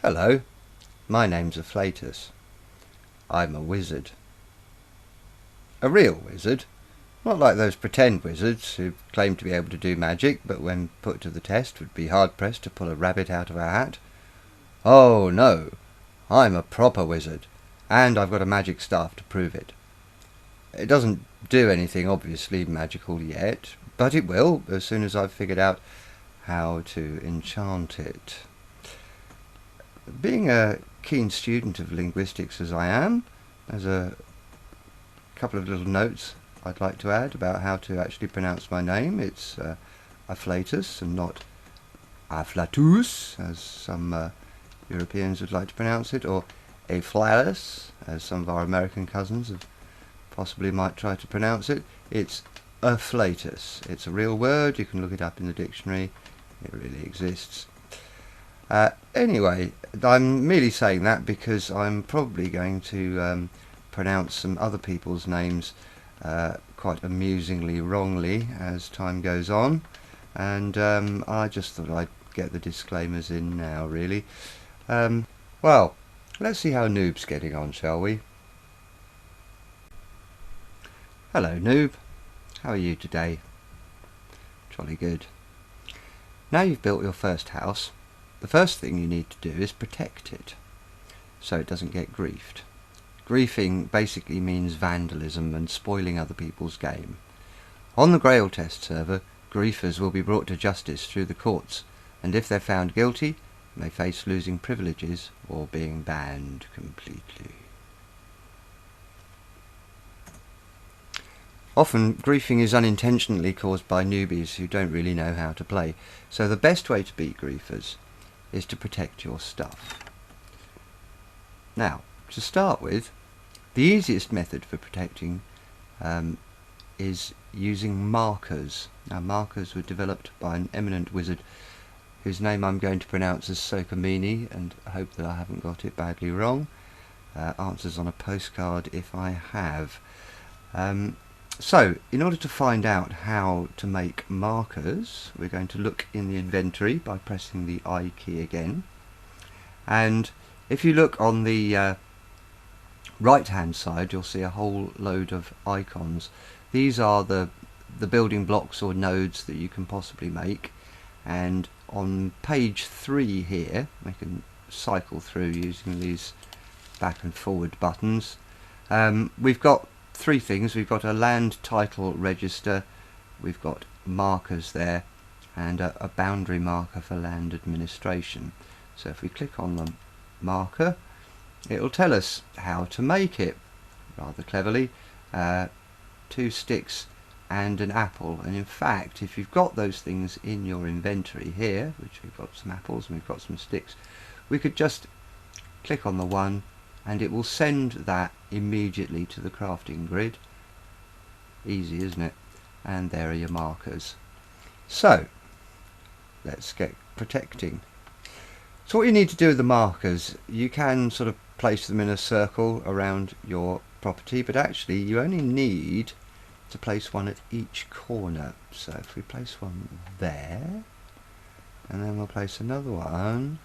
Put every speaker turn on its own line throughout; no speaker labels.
Hello, my name's Afflatus. I'm a wizard. A real wizard, not like those pretend wizards who claim to be able to do magic, but when put to the test would be hard-pressed to pull a rabbit out of a hat. Oh no, I'm a proper wizard, and I've got a magic staff to prove it. It doesn't do anything obviously magical yet, but it will as soon as I've figured out how to enchant it. Being a keen student of linguistics as I am, there's a couple of little notes I'd like to add about how to actually pronounce my name. It's Afflatus and not Afflatus, as some Europeans would like to pronounce it, or Afflatus, as some of our American cousins possibly might try to pronounce it. It's Afflatus. It's a real word. You can look it up in the dictionary. It really exists. Anyway, I'm merely saying that because I'm probably going to pronounce some other people's names quite amusingly wrongly as time goes on, and I just thought I'd get the disclaimers in now, really. Well, let's see how Noob's getting on, shall we? Hello, Noob. How are you today? Jolly good. Now you've built your first house, the first thing you need to do is protect it, so it doesn't get griefed. Griefing basically means vandalism and spoiling other people's game. On the Grailtest server, griefers will be brought to justice through the courts, and if they're found guilty, may face losing privileges or being banned completely. Often, griefing is unintentionally caused by newbies who don't really know how to play, so the best way to beat griefers is to protect your stuff. Now, to start with, the easiest method for protecting is using markers. Now, markers were developed by an eminent wizard whose name I'm going to pronounce as Sokamini, and I hope that I haven't got it badly wrong. Answers on a postcard if I have. So, in order to find out how to make markers, we're going to look in the inventory by pressing the I key again. And if you look on the right hand side, you'll see a whole load of icons. These are the building blocks or nodes that you can possibly make. And on page 3 here, I can cycle through using these back and forward buttons. We've got 3 things. We've got a land title register, we've got markers there, and a boundary marker for land administration. So if we click on the marker, it will tell us how to make it, rather cleverly. 2 sticks and an apple, and in fact, if you've got those things in your inventory here, which we've got some apples and we've got some sticks, we could just click on the one and it will send that immediately to the crafting grid. Easy, isn't it? And there are your markers. So let's get protecting. So what you need to do with the markers, you can sort of place them in a circle around your property, but actually you only need to place one at each corner. So if we place one there, and then we'll place another one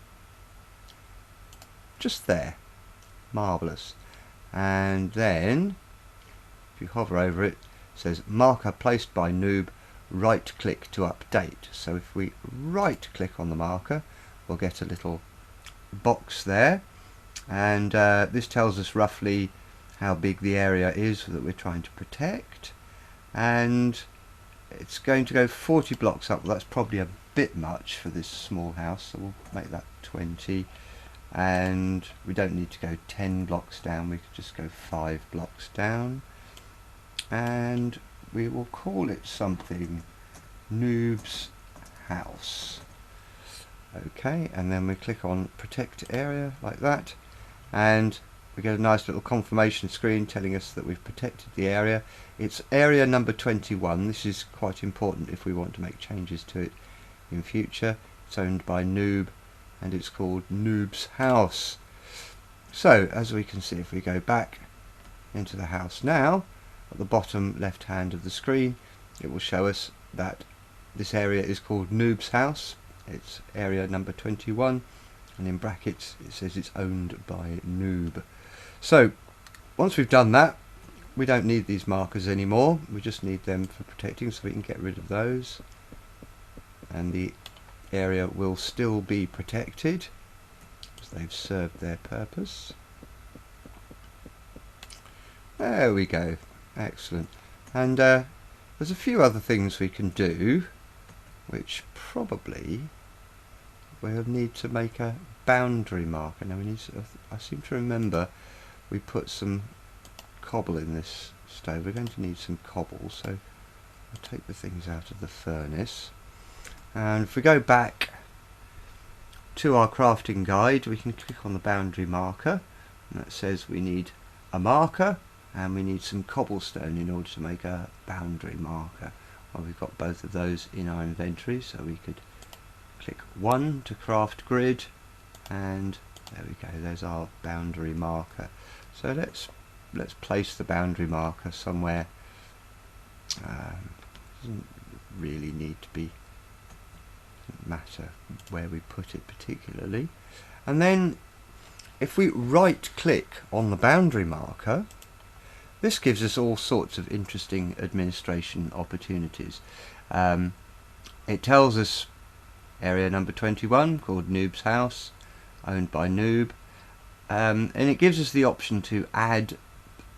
just there. Marvellous. And then if you hover over it, it says marker placed by Noob, right click to update. So if we right click on the marker, we'll get a little box there, and this tells us roughly how big the area is that we're trying to protect, and it's going to go 40 blocks up. Well, that's probably a bit much for this small house, so we'll make that 20. And we don't need to go 10 blocks down, we could just go 5 blocks down, and we will call it something Noob's house. Okay, and then we click on protect area like that, and we get a nice little confirmation screen telling us that we've protected the area. It's area number 21. This is quite important if we want to make changes to it in future. It's owned by Noob, and it's called Noob's house. So as we can see, if we go back into the house now, at the bottom left hand of the screen, it will show us that this area is called Noob's house. It's area number 21, and in brackets it says it's owned by Noob. So once we've done that, we don't need these markers anymore, we just need them for protecting, so we can get rid of those, and the area will still be protected because they've served their purpose. There we go, excellent. And there's a few other things we can do, which probably we'll need to make a boundary marker. Now we need to, I seem to remember we put some cobble in this stove. We're going to need some cobble, so I'll take the things out of the furnace. And if we go back to our crafting guide, we can click on the boundary marker, and that says we need a marker and we need some cobblestone in order to make a boundary marker. Well, we've got both of those in our inventory, so we could click 1 to craft grid, and there we go, there's our boundary marker. So let's place the boundary marker somewhere. Doesn't really need to be, doesn't matter where we put it particularly. And then if we right click on the boundary marker, this gives us all sorts of interesting administration opportunities. It tells us area number 21, called Noob's House, owned by Noob, and it gives us the option to add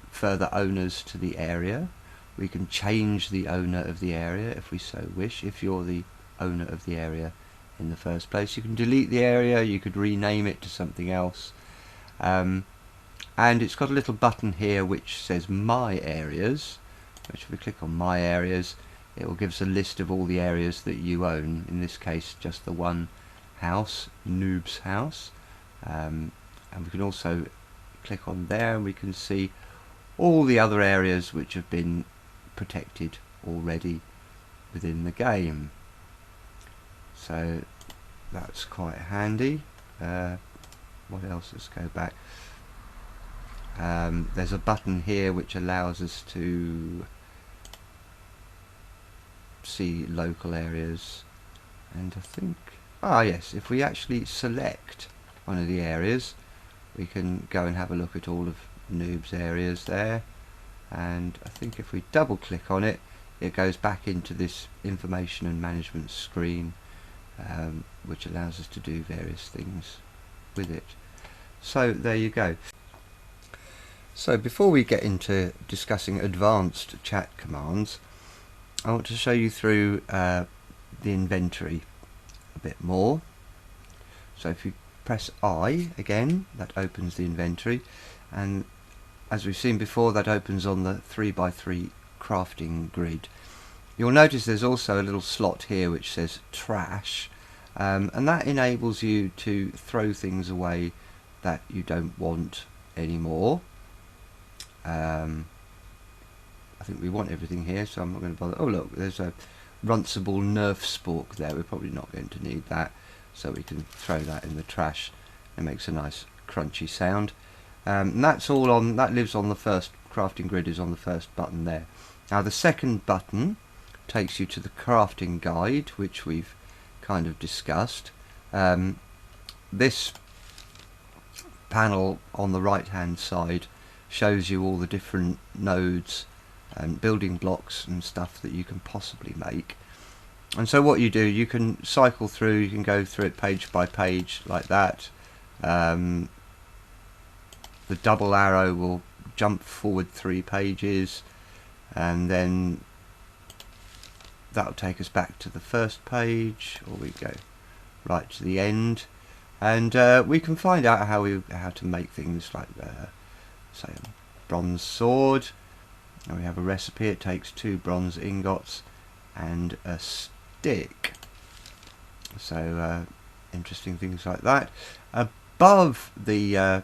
further owners to the area. We can change the owner of the area if we so wish, if you're the owner of the area in the first place. You can delete the area, you could rename it to something else. And it's got a little button here which says My Areas, which if we click on My Areas, it will give us a list of all the areas that you own, in this case just the one house, Noob's House. And we can also click on there and we can see all the other areas which have been protected already within the game. So that's quite handy. What else? Let's go back. There's a button here which allows us to see local areas, and I think, yes, if we actually select one of the areas, we can go and have a look at all of Noob's areas there, and I think if we double click on it, it goes back into this information and management screen, which allows us to do various things with it. So there you go. So before we get into discussing advanced chat commands, I want to show you through the inventory a bit more. So if you press I again, that opens the inventory, and as we've seen before, that opens on the 3x3 crafting grid. You'll notice there's also a little slot here which says trash, and that enables you to throw things away that you don't want anymore. I think we want everything here, so I'm not going to bother. Oh look, there's a runcible Nerf spork there. We're probably not going to need that, so we can throw that in the trash. It makes a nice crunchy sound. And that's all on, that lives on the first, crafting grid is on the first button there. Now the second button takes you to the crafting guide, which we've kind of discussed. This panel on the right hand side shows you all the different nodes and building blocks and stuff that you can possibly make. And so what you do, you can cycle through, you can go through it page by page like that. The double arrow will jump forward 3 pages, and then that'll take us back to the first page, or we go right to the end, and we can find out how to make things like say a bronze sword. And we have a recipe. It takes 2 bronze ingots and a stick. So interesting things like that. Above the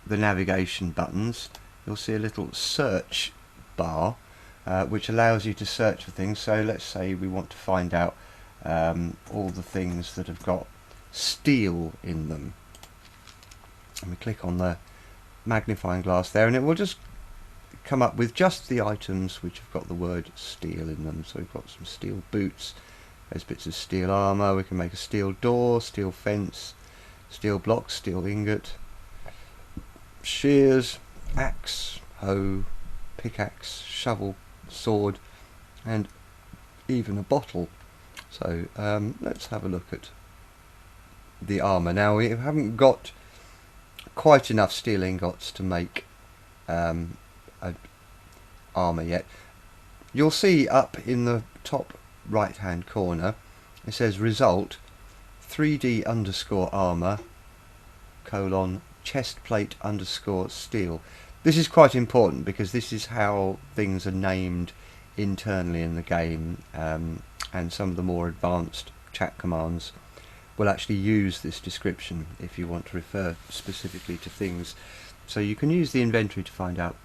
navigation buttons, you'll see a little search bar, which allows you to search for things. So let's say we want to find out all the things that have got steel in them, and we click on the magnifying glass there, and it will just come up with just the items which have got the word steel in them. So we've got some steel boots, there's bits of steel armour, we can make a steel door, steel fence, steel block, steel ingot, shears, axe, hoe, pickaxe, shovel, sword, and even a bottle. So let's have a look at the armour. Now, we haven't got quite enough steel ingots to make an armour yet. You'll see up in the top right hand corner it says result 3D underscore armour colon chest plate underscore steel. This is quite important because this is how things are named internally in the game, and some of the more advanced chat commands will actually use this description if you want to refer specifically to things. So you can use the inventory to find out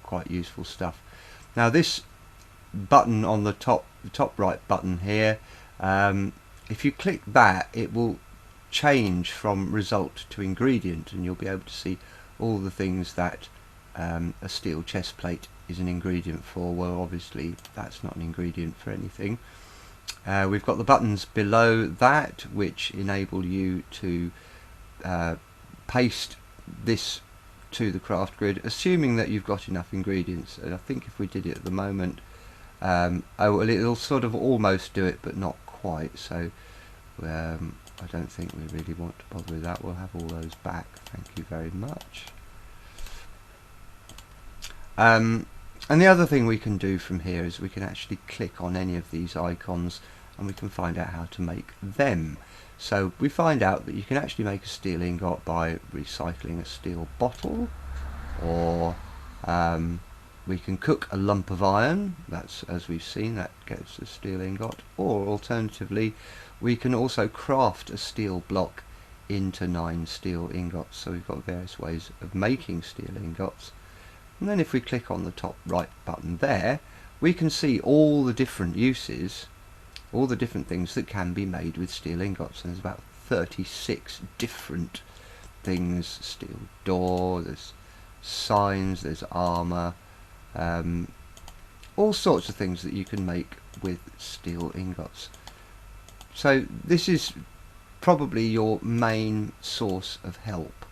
quite useful stuff. Now this button on the top right button here, if you click that, it will change from result to ingredient, and you'll be able to see all the things that a steel chest plate is an ingredient for. Well, obviously that's not an ingredient for anything. We've got the buttons below that which enable you to paste this to the craft grid, assuming that you've got enough ingredients. And I think if we did it at the moment, well, it'll sort of almost do it but not quite, so I don't think we really want to bother with that. We'll have all those back, thank you very much. And the other thing we can do from here is we can actually click on any of these icons and we can find out how to make them. So we find out that you can actually make a steel ingot by recycling a steel bottle, or we can cook a lump of iron, that's, as we've seen, that gets a steel ingot, or alternatively we can also craft a steel block into 9 steel ingots. So we've got various ways of making steel ingots. And then if we click on the top right button there, we can see all the different uses, all the different things that can be made with steel ingots. And there's about 36 different things. Steel door, there's signs, there's armour, all sorts of things that you can make with steel ingots. So this is probably your main source of help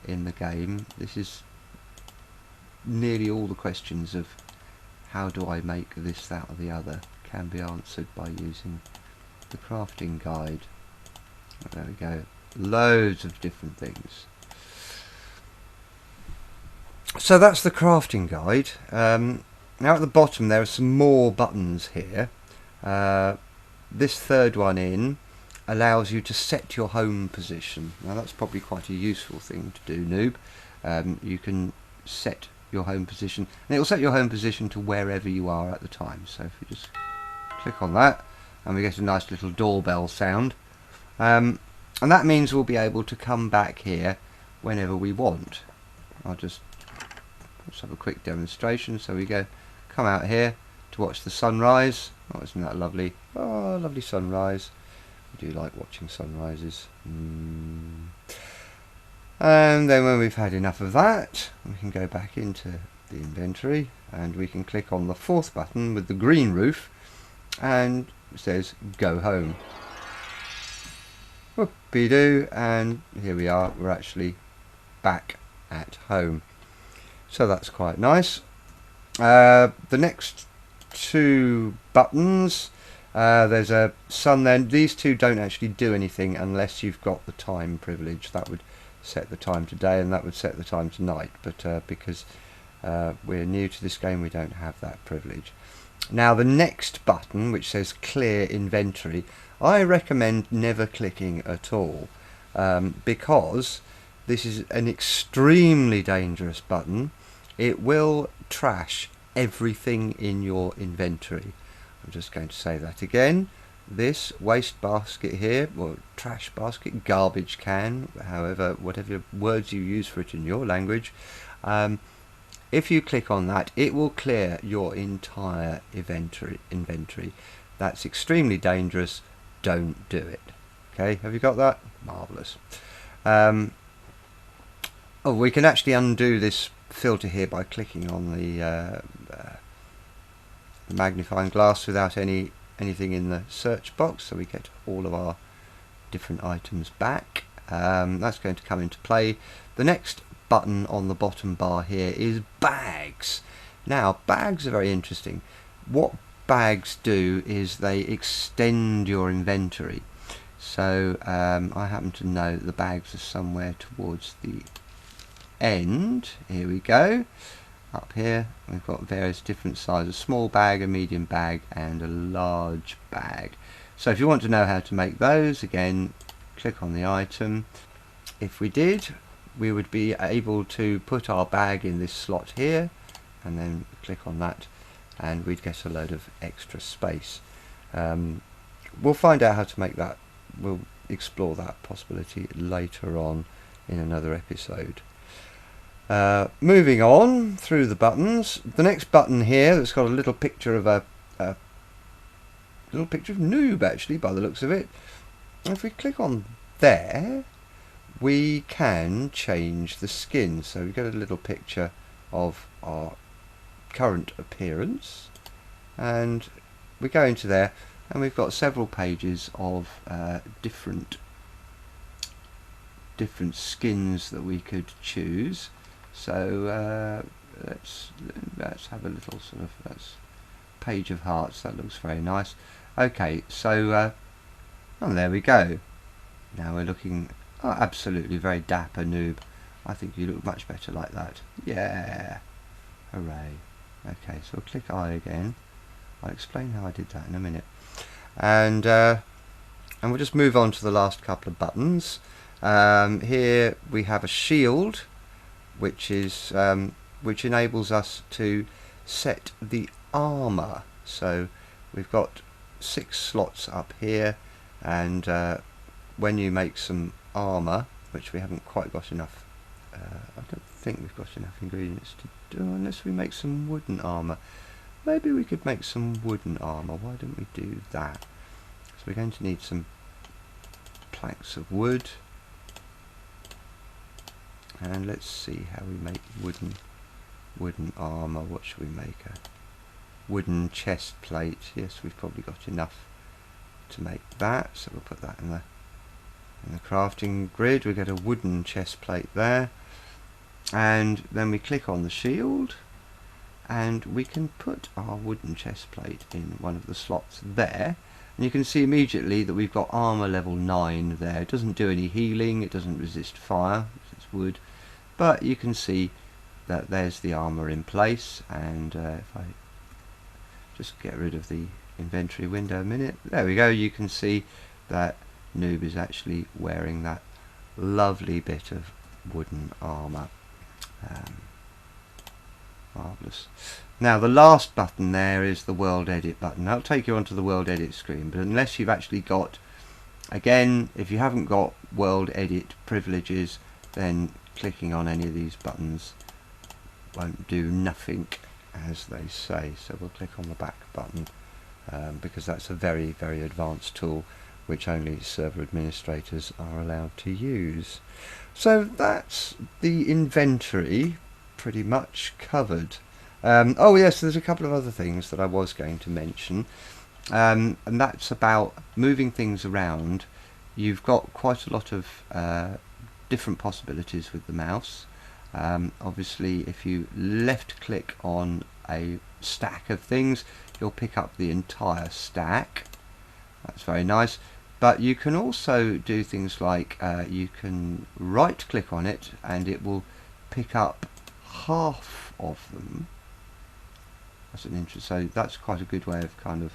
in the game. This is nearly all the questions of how do I make this, that or the other can be answered by using the crafting guide. There we go, loads of different things. So that's the crafting guide. Now at the bottom there are some more buttons here. This third one in allows you to set your home position. Now that's probably quite a useful thing to do, noob. You can set your home position, and it will set your home position to wherever you are at the time. So if we just click on that, and we get a nice little doorbell sound, and that means we'll be able to come back here whenever we want. Let's have a quick demonstration. So we come out here to watch the sunrise. Oh, isn't that lovely? Oh, lovely sunrise. I do like watching sunrises. And then when we've had enough of that, we can go back into the inventory and we can click on the 4th button with the green roof, and it says go home. Whoopie-doo, and here we are, we're actually back at home. So that's quite nice. The next 2 buttons, there's a sun there. These 2 don't actually do anything unless you've got the time privilege. That would set the time to day and that would set the time to night, but because we're new to this game we don't have that privilege. Now the next button, which says clear inventory, I recommend never clicking at all, because this is an extremely dangerous button. It will trash everything in your inventory. I'm just going to say that again. This waste basket here, or trash basket, garbage can, however, whatever words you use for it in your language, if you click on that, it will clear your entire inventory. That's extremely dangerous. Don't do it. Okay, have you got that? Marvellous. Oh, we can actually undo this filter here by clicking on the magnifying glass without anything in the search box, so we get all of our different items back. That's going to come into play. The next button on the bottom bar here is bags. Now, bags are very interesting. What bags do is they extend your inventory. So I happen to know that the bags are somewhere towards the end. Here we go. Up here we've got various different sizes: small bag, a medium bag, and a large bag. So if you want to know how to make those, again, click on the item. If we did, we would be able to put our bag in this slot here, and then click on that, and we'd get a load of extra space. We'll find out how to make that. We'll explore that possibility later on in another episode. Moving on through the buttons, the next button here that's got a little picture of a little picture of noob, actually, by the looks of it. If we click on there, we can change the skin. So we get a little picture of our current appearance, and we go into there, and we've got several pages of different skins that we could choose. So let's have a little sort of page of hearts. That looks very nice. Okay, so oh, there we go. Now we're looking absolutely very dapper, noob. I think you look much better like that. Yeah, hooray. Okay, so we'll click I again. I'll explain how I did that in a minute. And we'll just move on to the last couple of buttons. Here we have a shield, which is which enables us to set the armor. So we've got 6 slots up here, and when you make some armor, which we haven't quite got enough, I don't think we've got enough ingredients to do, unless we make some wooden armor. Maybe we could make some wooden armor. Why don't we do that? So we're going to need some planks of wood, and let's see how we make wooden armor. What should we make? A wooden chest plate. Yes, we've probably got enough to make that, so we'll put that in the crafting grid. We get a wooden chest plate there, and then we click on the shield, and we can put our wooden chest plate in one of the slots there, and you can see immediately that we've got armor level 9 there. It doesn't do any healing, it doesn't resist fire, it's wood, but you can see that there's the armor in place. And if I just get rid of the inventory window a minute, there we go. You can see that noob is actually wearing that lovely bit of wooden armor. Marvellous. Now the last button there is the world edit button. That'll take you onto the world edit screen, but unless you've actually got, again, if you haven't got world edit privileges, then clicking on any of these buttons won't do nothing, as they say. So we'll click on the back button, because that's a very, very advanced tool which only server administrators are allowed to use. So that's the inventory pretty much covered. Oh yes, there's a couple of other things that I was going to mention, and that's about moving things around. You've got quite a lot of different possibilities with the mouse. Obviously, if you left click on a stack of things, you'll pick up the entire stack. That's very nice. But you can also do things like you can right click on it and it will pick up half of them. That's an interest. So that's quite a good way of kind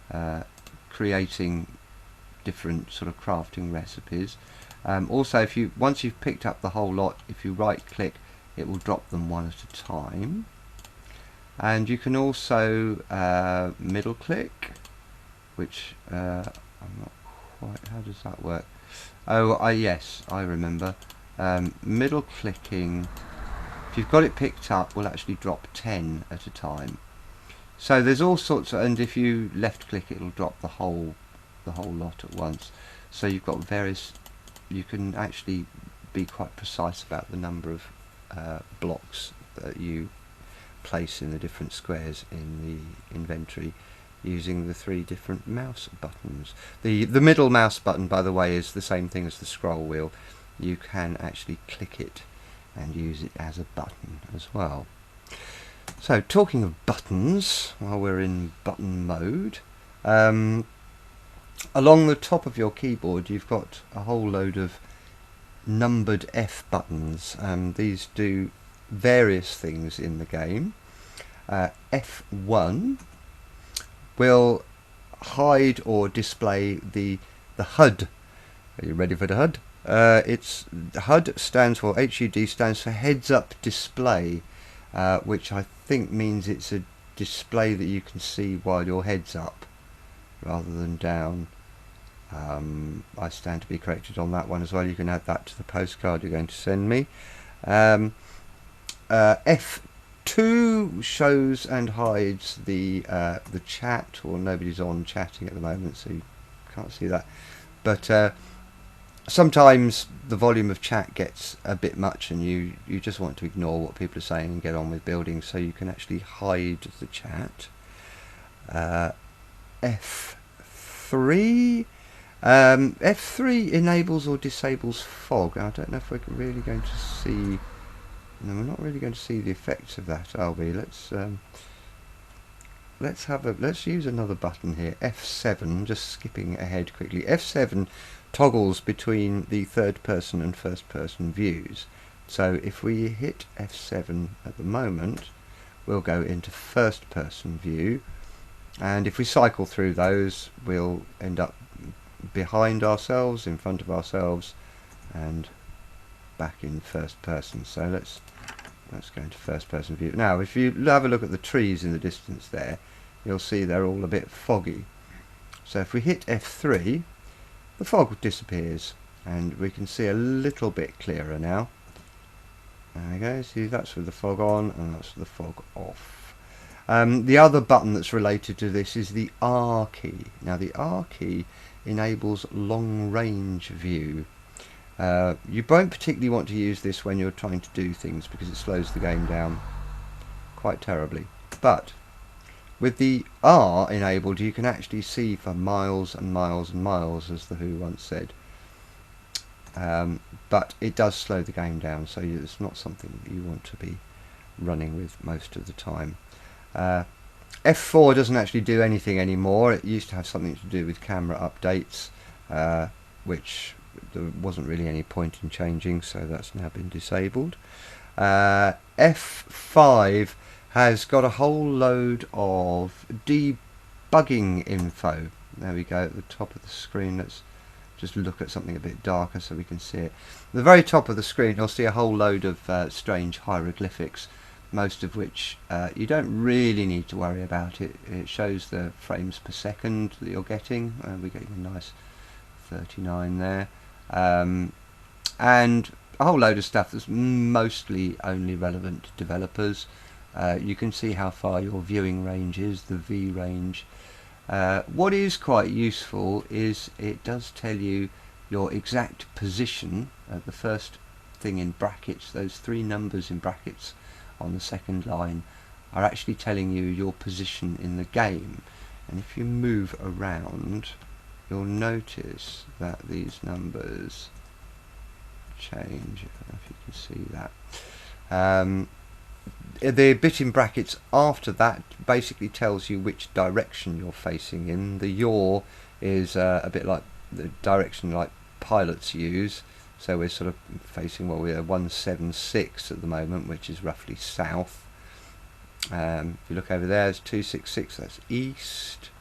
of creating different sort of crafting recipes. Also, if you once you've picked up the whole lot, if you right click, it will drop them one at a time. And you can also middle click, which I'm not quite, how does that work? Oh, yes, I remember. Middle clicking, if you've got it picked up, will actually drop 10 at a time. So there's all sorts of, and if you left click, it'll drop the whole lot at once. So you've got various, you can actually be quite precise about the number of blocks that you place in the different squares in the inventory using the 3 different mouse buttons. The middle mouse button, by the way, is the same thing as the scroll wheel. You can actually click it and use it as a button as well. So, talking of buttons, while we're in button mode, along the top of your keyboard you've got a whole load of numbered F buttons. These do various things in the game. F1 will hide or display the HUD. Are you ready for the HUD? It's HUD stands for HUD stands for heads up display, which I think means it's a display that you can see while your head's up rather than down. I stand to be corrected on that one as well. You can add that to the postcard you're going to send me. F2 shows and hides the chat, or nobody's on chatting at the moment, so you can't see that. But sometimes the volume of chat gets a bit much, and you just want to ignore what people are saying and get on with building, so you can actually hide the chat. F3. F3 enables or disables fog. I don't know if we're really going to see. No, we're not really going to see the effects of that, are we? Let's use another button here. F7. Just skipping ahead quickly. F7 toggles between the third person and first person views. So if we hit F7 at the moment, we'll go into first person view, and if we cycle through those, we'll end up behind ourselves, in front of ourselves, and back in first person. So let's go into first person view. Now if you have a look at the trees in the distance there, you'll see they're all a bit foggy. So if we hit F3, the fog disappears and we can see a little bit clearer now. There we go, see, that's with the fog on and that's with the fog off. The other button that's related to this is the R key. Now the R key enables long range view. You won't particularly want to use this when you're trying to do things because it slows the game down quite terribly. But with the R enabled, you can actually see for miles and miles and miles, as The Who once said. But it does slow the game down, so it's not something that you want to be running with most of the time. F4 doesn't actually do anything anymore. It used to have something to do with camera updates, which there wasn't really any point in changing, so that's now been disabled. F5 has got a whole load of debugging info. There we go, at the top of the screen. Let's just look at something a bit darker so we can see it. At the very top of the screen you'll see a whole load of strange hieroglyphics, most of which you don't really need to worry about. It shows the frames per second that you're getting. We're getting a nice 39 there. And a whole load of stuff that's mostly only relevant to developers. You can see how far your viewing range is, the V range. What is quite useful is it does tell you your exact position. The first thing in brackets, those 3 numbers in brackets on the second line, are actually telling you your position in the game. And if you move around, you'll notice that these numbers change. I don't know if you can see that. The bit in brackets after that basically tells you which direction you're facing in. The yaw is a bit like the direction like pilots use, so we're sort of facing, well, we're 176 at the moment, which is roughly south. If you look over there, it's 266, that's east.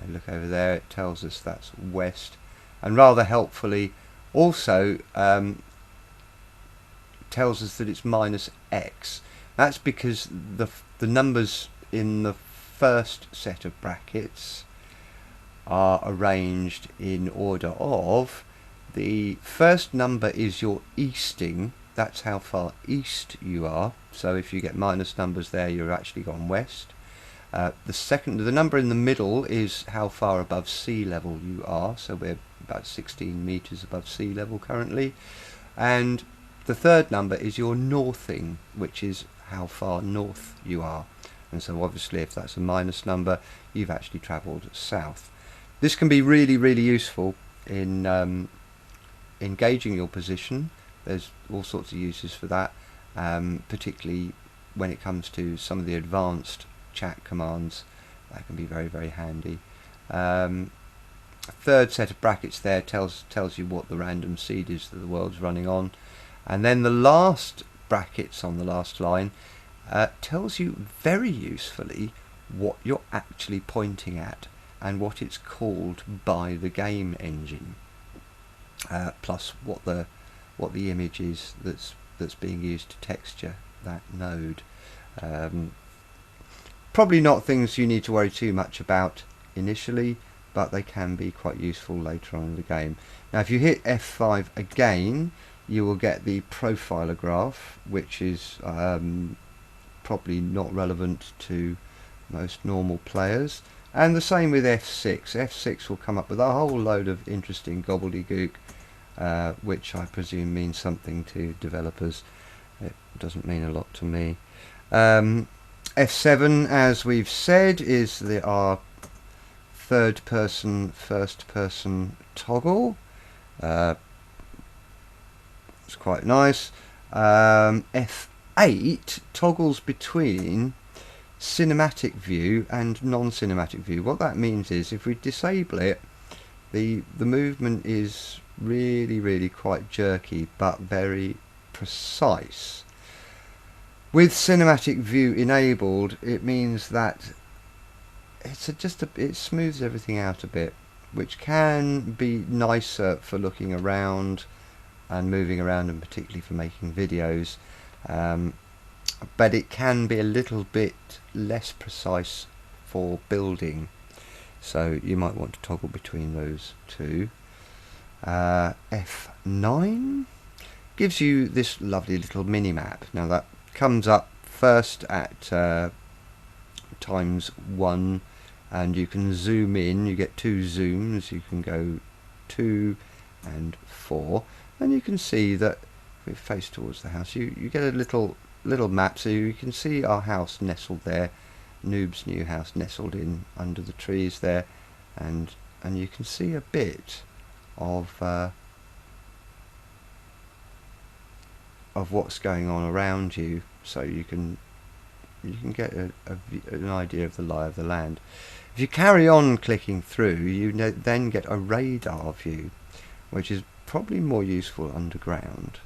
Look over there, it tells us that's west, and rather helpfully also tells us that it's minus x. That's because the numbers in the first set of brackets are arranged in order of, the first number is your easting, that's how far east you are, so if you get minus numbers there you're actually gone west. The number in the middle is how far above sea level you are, so we're about 16 meters above sea level currently, and the third number is your northing, which is how far north you are. and so obviously if that's a minus number, you've actually travelled south. This can be really, really useful in gauging your position. There's all sorts of uses for that, particularly when it comes to some of the advanced chat commands. That can be very, very handy. A third set of brackets there tells you what the random seed is that the world's running on, and then the last brackets on the last line tells you very usefully what you're actually pointing at and what it's called by the game engine, plus what the image is that's being used to texture that node. Probably not things you need to worry too much about initially, but they can be quite useful later on in the game. Now if you hit F5 again, you will get the profiler graph, which is probably not relevant to most normal players, and the same with F6. F6 will come up with a whole load of interesting gobbledygook, which I presume means something to developers. It doesn't mean a lot to me. F7, as we've said, is our third person, first person toggle. It's quite nice. F8 toggles between cinematic view and non-cinematic view. What that means is if we disable it, the movement is really quite jerky but very precise. With cinematic view enabled, it means that it smooths everything out a bit, which can be nicer for looking around and moving around, and particularly for making videos, but it can be a little bit less precise for building, so you might want to toggle between those two. F9 gives you this lovely little mini map. Now that comes up first at ×1, and you can zoom in. You get 2 zooms. You can go 2 and 4, and you can see that if we face towards the house, you get a little map, so you can see our house nestled there, Noob's new house nestled in under the trees there, and you can see a bit of what's going on around you, so you can get an idea of the lie of the land. If you carry on clicking through, you then get a radar view, which is probably more useful underground,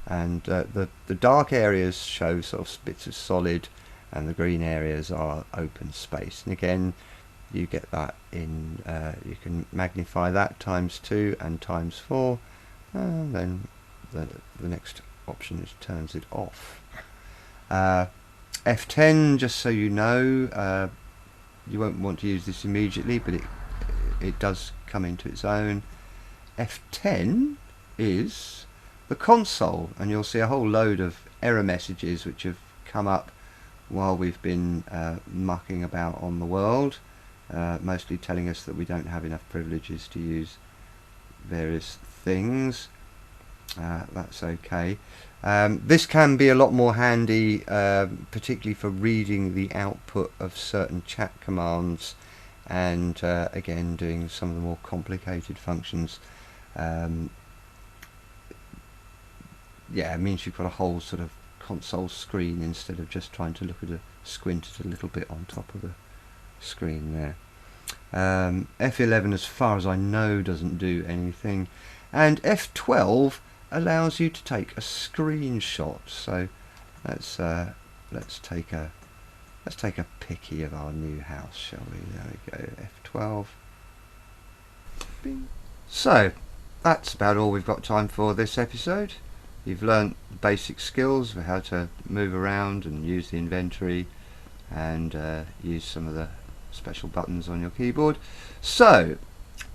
and the dark areas show sort of bits of solid, and the green areas are open space. And again, you get that in you can magnify that ×2 and ×4, and then the next option is turns it off. F10, just so you know, you won't want to use this immediately, but it does come into its own. F10 is the console, and you'll see a whole load of error messages which have come up while we've been mucking about on the world, mostly telling us that we don't have enough privileges to use various things. That's okay. This can be a lot more handy, particularly for reading the output of certain chat commands, and again doing some of the more complicated functions. Yeah, it means you've got a whole sort of console screen instead of just trying to look at squint at a little bit on top of the screen there. F11, as far as I know, doesn't do anything, and F12 allows you to take a screenshot. So let's take a picky of our new house, shall we? There we go, F12. Bing. So that's about all we've got time for this episode. You've learnt basic skills for how to move around and use the inventory, and use some of the special buttons on your keyboard. So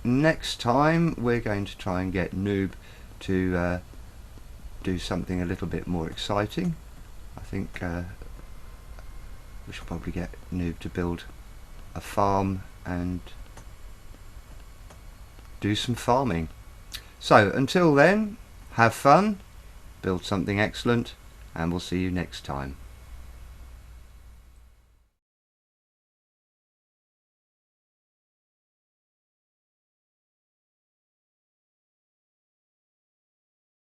next time we're going to try and get Noob to do something a little bit more exciting. I think we should probably get Noob to build a farm and do some farming. So until then, have fun, build something excellent, and we'll see you next time.